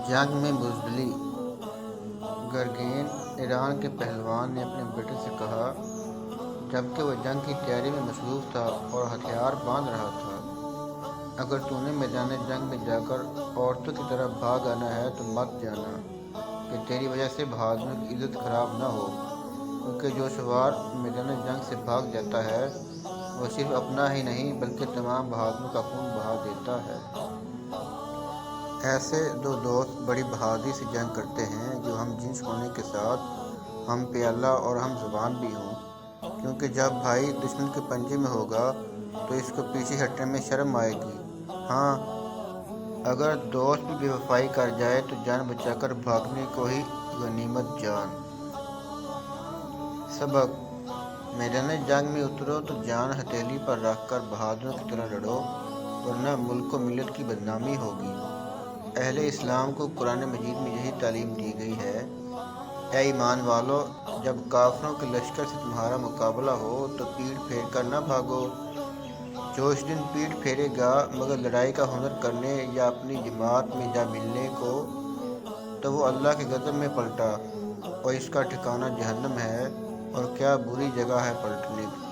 جنگ میں بزدلی گرگین ایران کے پہلوان نے اپنے بیٹے سے کہا جبکہ وہ جنگ کی تیاری میں مصروف تھا اور ہتھیار باندھ رہا تھا، اگر تو نے میدان جنگ میں جا کر عورتوں کی طرح بھاگ آنا ہے تو مت جانا کہ تیری وجہ سے بہادروں کی عزت خراب نہ ہو، کیونکہ جو سوار میدان جنگ سے بھاگ جاتا ہے وہ صرف اپنا ہی نہیں بلکہ تمام بہادروں کا خون بہا دیتا ہے۔ ایسے دو دوست بڑی بہادری سے جنگ کرتے ہیں جو ہم جنس ہونے کے ساتھ ہم پیالہ اور ہم زبان بھی ہوں، کیونکہ جب بھائی دشمن کے پنجے میں ہوگا تو اس کو پیچھے ہٹنے میں شرم آئے گی۔ ہاں، اگر دوست بھی بے وفائی کر جائے تو جان بچا کر بھاگنے کو ہی غنیمت جان۔ سبق: میدان جنگ میں اترو تو جان ہتھیلی پر رکھ کر بہادروں کی طرح لڑو، ورنہ ملک و ملت کی بدنامی ہوگی۔ اہل اسلام کو قرآن مجید میں یہی تعلیم دی گئی ہے، اے ایمان والو، جب کافروں کے لشکر سے تمہارا مقابلہ ہو تو پیٹھ پھیر کر نہ بھاگو۔ جو اس دن پیٹھ پھیرے گا مگر لڑائی کا ہنر کرنے یا اپنی جماعت میں جا ملنے کو، تو وہ اللہ کے غضب میں پلٹا اور اس کا ٹھکانہ جہنم ہے، اور کیا بری جگہ ہے پلٹنے کی۔